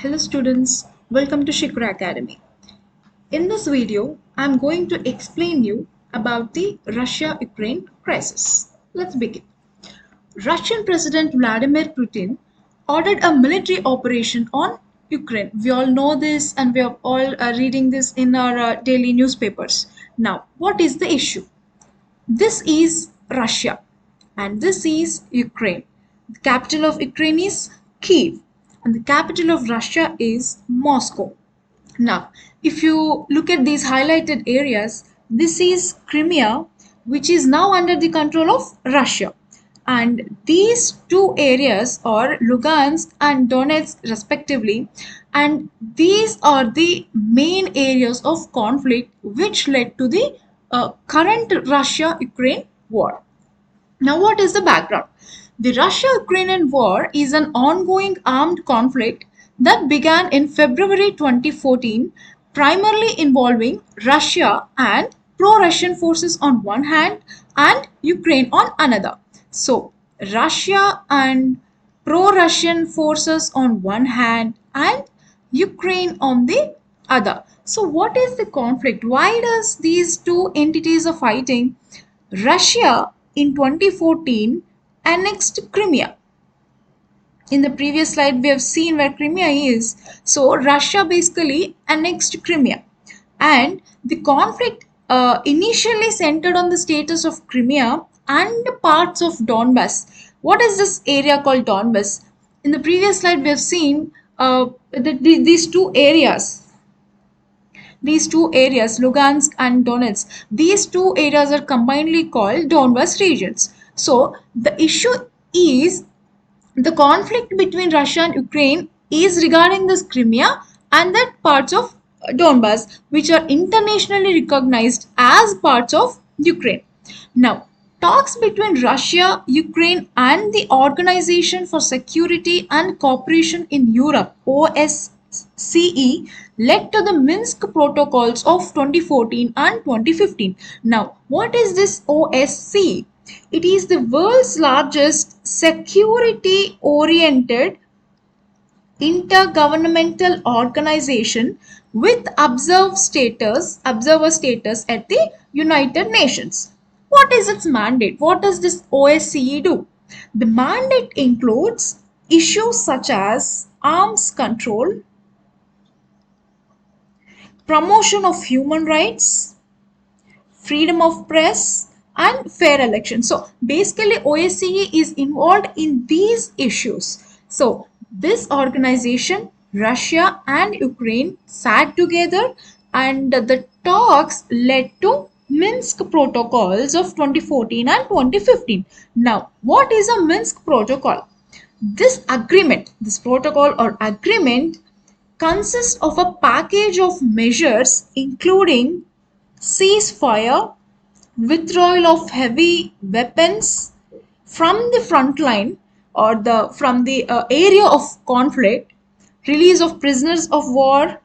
Hello students, welcome to Shikara Academy. In this video, I am going to explain you about the Russia-Ukraine crisis. Let's begin. Russian President Vladimir Putin ordered a military operation on Ukraine. We all know this and we are all reading this in our daily newspapers. Now, what is the issue? This is Russia and this is Ukraine. The capital of Ukraine is Kiev and the capital of Russia is Moscow. Now, if you look at these highlighted areas, this is Crimea, which is now under the control of Russia. And these two areas are Lugansk and Donetsk respectively. And these are the main areas of conflict which led to the current Russia-Ukraine war. Now, what is the background? The Russia-Ukrainian war is an ongoing armed conflict that began in February 2014, primarily involving Russia and pro-Russian forces on one hand and Ukraine on another. So, Russia and pro-Russian forces on one hand and Ukraine on the other. So, what is the conflict? Why does these two entities are fighting? Russia in 2014 annexed Crimea. In the previous slide, we have seen where Crimea is. So, Russia basically annexed Crimea. And the conflict initially centered on the status of Crimea and parts of Donbass. What is this area called Donbass? In the previous slide, we have seen these two areas, Lugansk and Donetsk, these two areas are combinedly called Donbas regions. So the issue is the conflict between Russia and Ukraine is regarding this Crimea and that parts of Donbas, which are internationally recognized as parts of Ukraine. Now, talks between Russia, Ukraine and the Organization for Security and Cooperation in Europe, OSCE, led to the Minsk protocols of 2014 and 2015. Now, what is this OSCE? It is the world's largest security-oriented intergovernmental organization with observer status at the United Nations. What is its mandate? What does this OSCE do? The mandate includes issues such as arms control, promotion of human rights, freedom of press, and fair elections. So basically OSCE is involved in these issues. So this organization, Russia and Ukraine sat together and the talks led to Minsk protocols of 2014 and 2015. Now, what is a Minsk protocol? This protocol or agreement consists of a package of measures including ceasefire, withdrawal of heavy weapons from the front line or from the area of conflict, release of prisoners of war,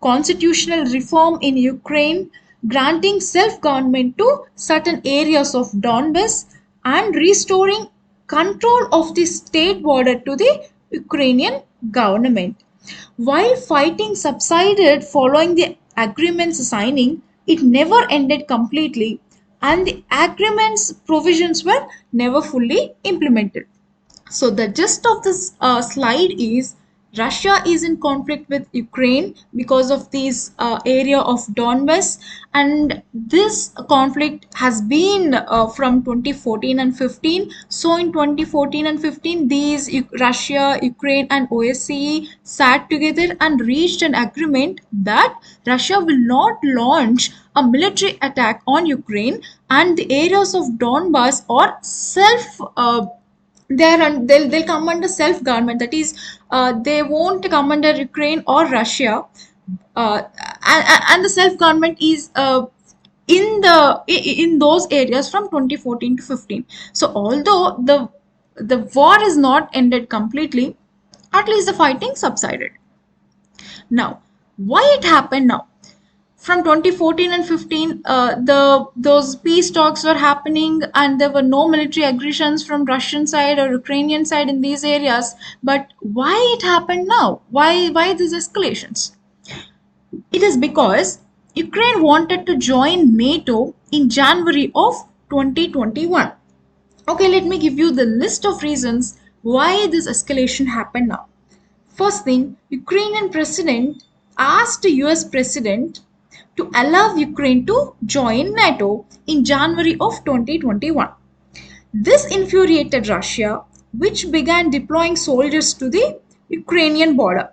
constitutional reform in Ukraine, granting self-government to certain areas of Donbass, and restoring control of the state border to the Ukrainian government. While fighting subsided following the agreement's signing, it never ended completely and the agreement's provisions were never fully implemented. So the gist of this slide is Russia is in conflict with Ukraine because of this area of Donbass, and this conflict has been from 2014 and 15. So in 2014 and 15, these Russia, Ukraine and OSCE sat together and reached an agreement that Russia will not launch a military attack on Ukraine and the areas of Donbass are they'll come under self-government, that is they won't come under Ukraine or Russia, and the self-government is in those areas from 2014 to 15. So although the war is not ended completely, at least the fighting subsided. Now, why it happened now? from 2014 and 15, those peace talks were happening, and there were no military aggressions from Russian side or Ukrainian side in these areas. But why it happened now? Why these escalations? It is because Ukraine wanted to join NATO in January of 2021. Okay, let me give you the list of reasons why this escalation happened now. First thing, Ukrainian president asked the US president to allow Ukraine to join NATO in January of 2021. This infuriated Russia, which began deploying soldiers to the Ukrainian border.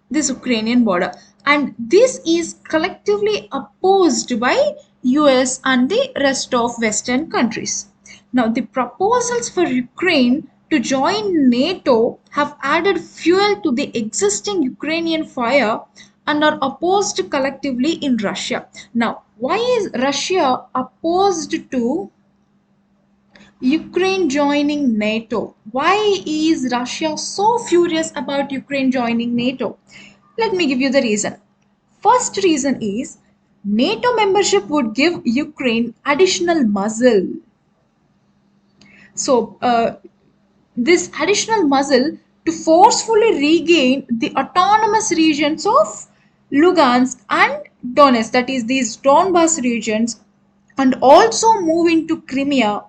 This Ukrainian border, and this is collectively opposed by US and the rest of Western countries. Now, the proposals for Ukraine to join NATO have added fuel to the existing Ukrainian fire and are opposed collectively in Russia. Now, why is Russia opposed to Ukraine joining NATO? Why is Russia so furious about Ukraine joining NATO? Let me give you the reason. First reason is NATO membership would give Ukraine additional muscle. So, this additional muscle to forcefully regain the autonomous regions of Lugansk and Donetsk, that is, these Donbas regions, and also move into Crimea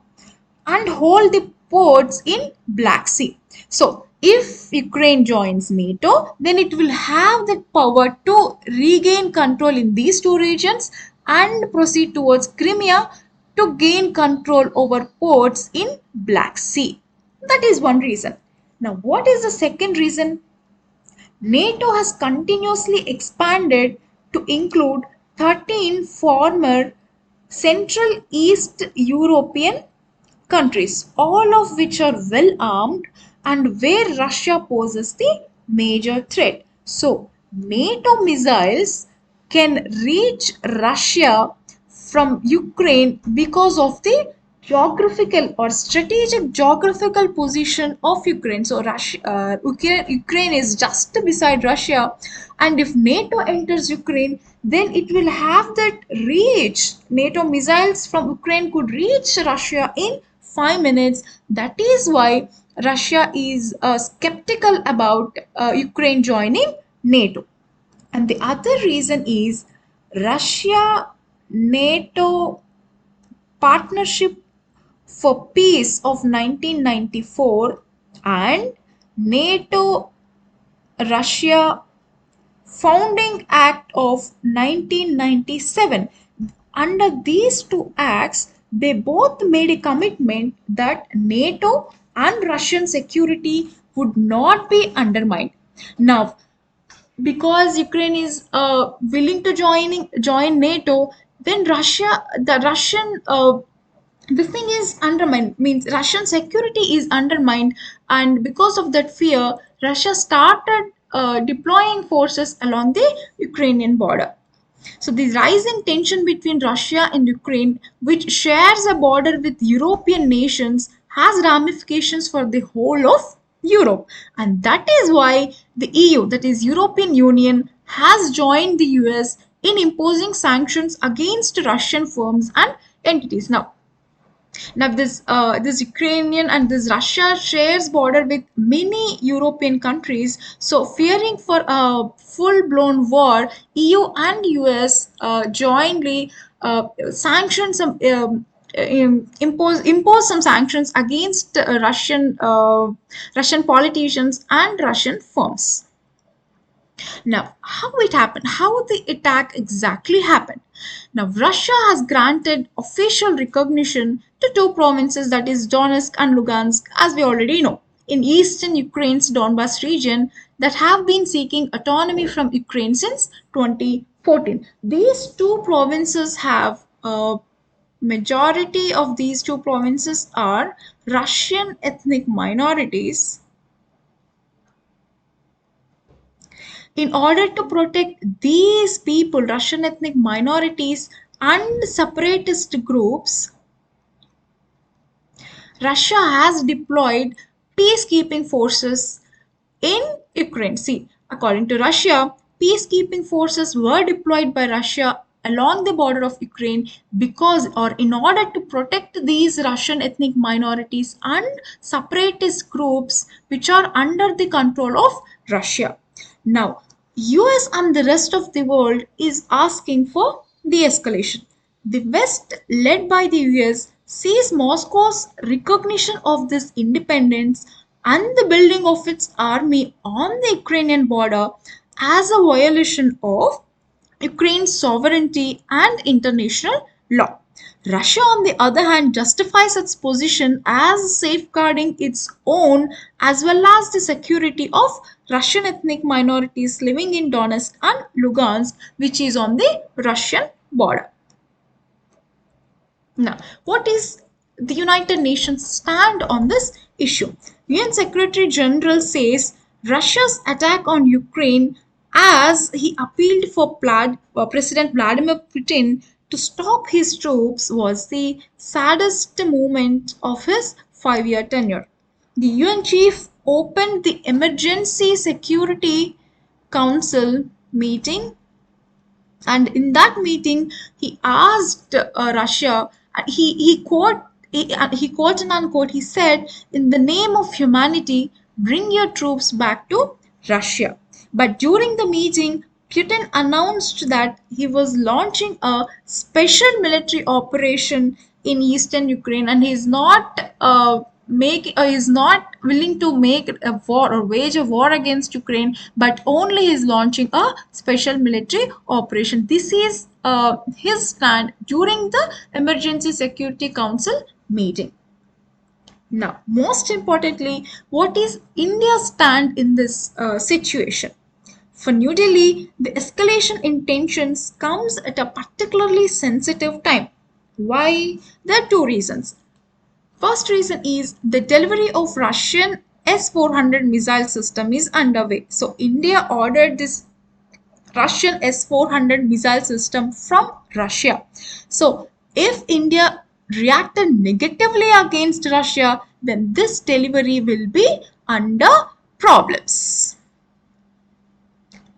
and hold the ports in Black Sea. So if Ukraine joins NATO, then it will have the power to regain control in these two regions and proceed towards Crimea to gain control over ports in Black Sea. That is one reason. Now, what is the second reason? NATO has continuously expanded to include 13 former Central East European countries, all of which are well armed and where Russia poses the major threat. So, NATO missiles can reach Russia from Ukraine because of the geographical or strategic geographical position of Ukraine. So, Ukraine is just beside Russia, and if NATO enters Ukraine, then it will have that reach. NATO missiles from Ukraine could reach Russia in 5 minutes. That is why Russia is skeptical about Ukraine joining NATO. And the other reason is Russia NATO partnership for peace of 1994 and NATO Russia Founding Act of 1997. Under these two acts, they both made a commitment that NATO and Russian security would not be undermined. Now, because Ukraine is willing to join NATO, then the Russian this thing is undermined, means Russian security is undermined, and because of that fear, Russia started deploying forces along the Ukrainian border. So the rising tension between Russia and Ukraine, which shares a border with European nations, has ramifications for the whole of Europe. And that is why the EU, that is European Union, has joined the US in imposing sanctions against Russian firms and entities. Now, this Ukrainian and this Russia shares border with many European countries. So, fearing for a full-blown war, EU and US jointly sanction some. Impose some sanctions against Russian politicians and Russian firms. Now, how it happened? How the attack exactly happened? Now, Russia has granted official recognition to two provinces, that is Donetsk and Lugansk, as we already know, in eastern Ukraine's Donbas region, that have been seeking autonomy from Ukraine since 2014. These two provinces have majority of these two provinces are Russian ethnic minorities. In order to protect these people, Russian ethnic minorities and separatist groups, Russia has deployed peacekeeping forces in Ukraine. See, according to Russia, peacekeeping forces were deployed by Russia along the border of Ukraine because or in order to protect these Russian ethnic minorities and separatist groups which are under the control of Russia. Now, US and the rest of the world is asking for de-escalation. The West, led by the US, sees Moscow's recognition of this independence and the building of its army on the Ukrainian border as a violation of Ukraine's sovereignty and international law. Russia, on the other hand, justifies its position as safeguarding its own as well as the security of Russian ethnic minorities living in Donetsk and Lugansk, which is on the Russian border. Now, what is the United Nations stand on this issue? UN Secretary General says Russia's attack on Ukraine, as he appealed for President Vladimir Putin to stop his troops, was the saddest moment of his 5-year tenure. The UN chief opened the Emergency Security Council meeting, and in that meeting he asked Russia, he quote and unquote, he said, in the name of humanity, bring your troops back to Russia. But during the meeting, Putin announced that he was launching a special military operation in eastern Ukraine, and he is not willing to make a war or wage a war against Ukraine, but only is launching a special military operation. This is his stand during the Emergency Security Council meeting. Now, most importantly, what is India's stand in this situation? For New Delhi, the escalation in tensions comes at a particularly sensitive time. Why? There are two reasons. First reason is the delivery of Russian S-400 missile system is underway. So India ordered this Russian S-400 missile system from Russia. So if India reacted negatively against Russia, then this delivery will be under problems.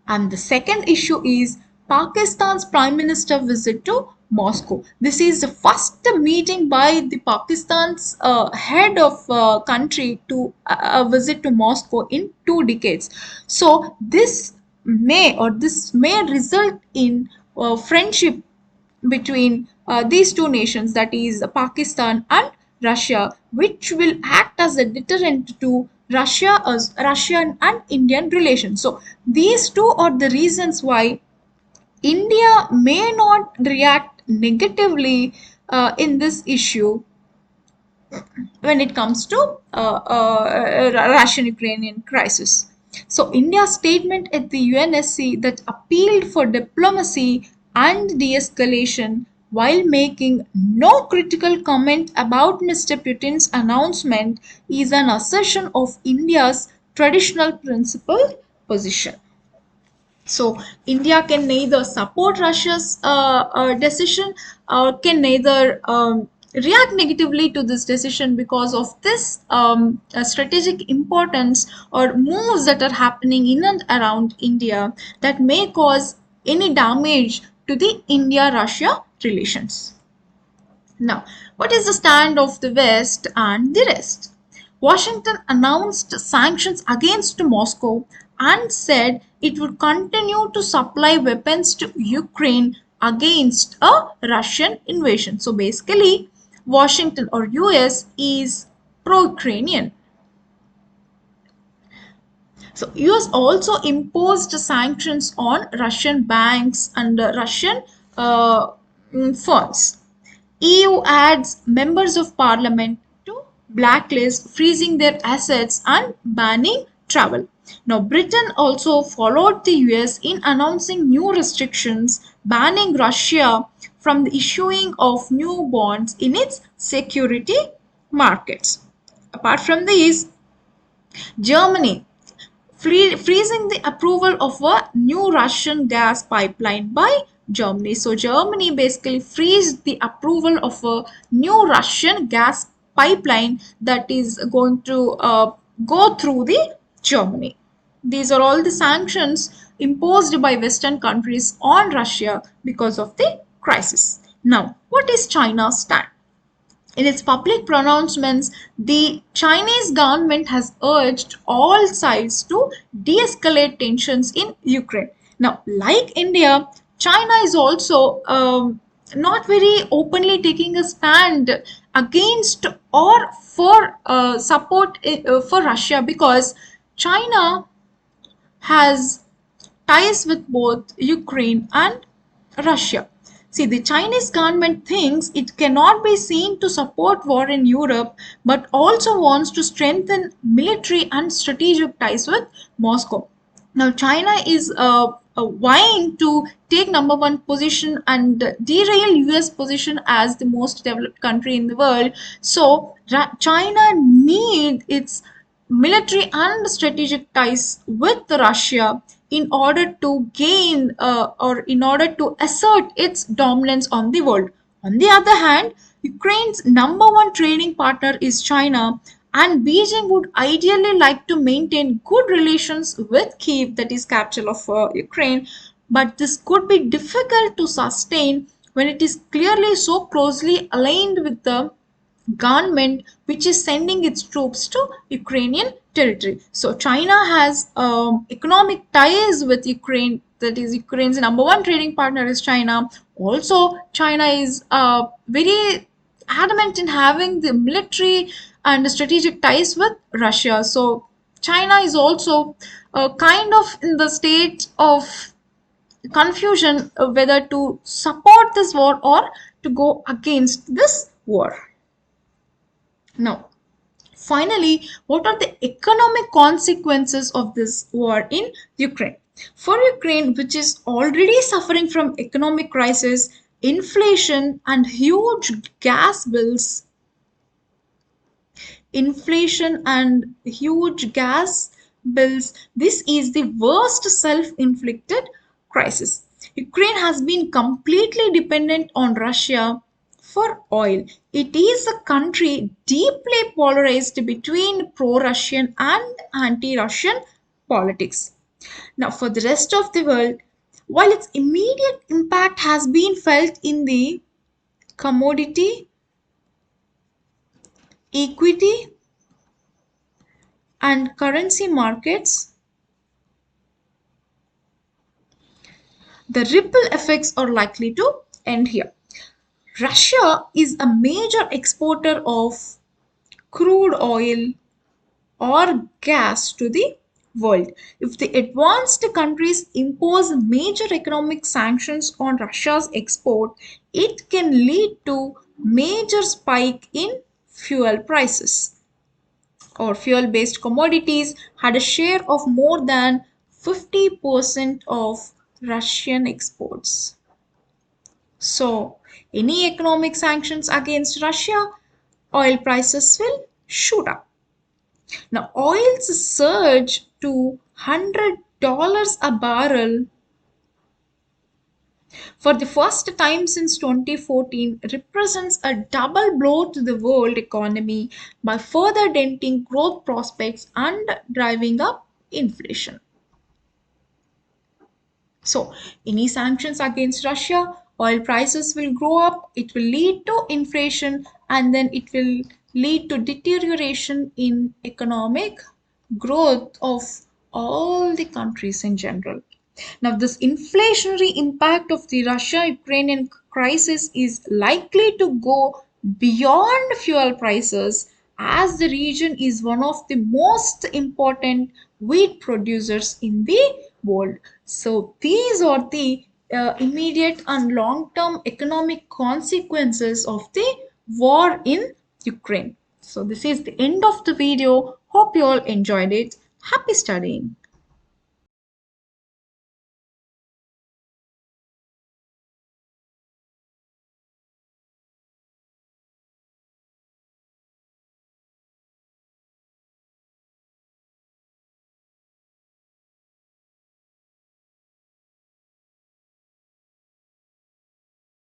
And the second issue is Pakistan's Prime Minister visit to Moscow. This is the first meeting by the Pakistan's head of country to visit to Moscow in 2 decades. So this may result in friendship between these two nations, that is Pakistan and Russia, which will act as a deterrent to Russian and Indian relations. So these two are the reasons why India may not react negatively in this issue when it comes to Russian-Ukrainian crisis. So India's statement at the UNSC that appealed for diplomacy and de-escalation while making no critical comment about Mr. Putin's announcement is an assertion of India's traditional principled position. So India can neither support Russia's decision or can neither react negatively to this decision because of this strategic importance or moves that are happening in and around India that may cause any damage to the India-Russia relations. Now, what is the stand of the West and the rest? Washington announced sanctions against Moscow and said it would continue to supply weapons to Ukraine against a Russian invasion. So basically, Washington or US is pro-Ukrainian. So US also imposed sanctions on Russian banks and Russian firms. EU adds members of parliament to blacklist, freezing their assets and banning travel. Now, Britain also followed the US in announcing new restrictions banning Russia from the issuing of new bonds in its security markets. Apart from these, Germany freezing the approval of a new Russian gas pipeline by Germany. So Germany basically freezed the approval of a new Russian gas pipeline that is going to go through the Germany. These are all the sanctions imposed by Western countries on Russia because of the crisis. Now, what is China's stand? In its public pronouncements, the Chinese government has urged all sides to de-escalate tensions in Ukraine. Now, like India, China is also not very openly taking a stand against or for support for Russia, because China has ties with both Ukraine and Russia. See, the Chinese government thinks it cannot be seen to support war in Europe, but also wants to strengthen military and strategic ties with Moscow. Now, China is vying to take number one position and derail US position as the most developed country in the world. So, China need its military and strategic ties with Russia in order to gain or in order to assert its dominance on the world. On the other hand, Ukraine's number one trading partner is China, and Beijing would ideally like to maintain good relations with Kiev, that is capital of Ukraine, but this could be difficult to sustain when it is clearly so closely aligned with the government which is sending its troops to Ukrainian territory. So China has economic ties with Ukraine, that is Ukraine's number one trading partner is China. Also, China is very adamant in having the military and strategic ties with Russia. So China is also kind of in the state of confusion whether to support this war or to go against this war. Now, finally, what are the economic consequences of this war in Ukraine? For Ukraine, which is already suffering from economic crisis, inflation, and huge gas bills, this is the worst self-inflicted crisis. Ukraine has been completely dependent on Russia for oil. It is a country deeply polarized between pro-Russian and anti-Russian politics. Now, for the rest of the world, while its immediate impact has been felt in the commodity, equity, and currency markets, the ripple effects are likely to end here. Russia is a major exporter of crude oil or gas to the world. If the advanced countries impose major economic sanctions on Russia's export, it can lead to major spike in fuel prices, or fuel based commodities had a share of more than 50% of Russian exports. So, any economic sanctions against Russia, oil prices will shoot up. Now, oil's surge to $100 a barrel for the first time since 2014 represents a double blow to the world economy by further denting growth prospects and driving up inflation. So, any sanctions against Russia, oil prices will grow up, it will lead to inflation, and then it will lead to deterioration in economic growth of all the countries in general. Now, this inflationary impact of the Russia Ukrainian crisis is likely to go beyond fuel prices, as the region is one of the most important wheat producers in the world. So, these are the immediate and long term economic consequences of the war in Ukraine. So, this is the end of the video. Hope you all enjoyed it. Happy studying.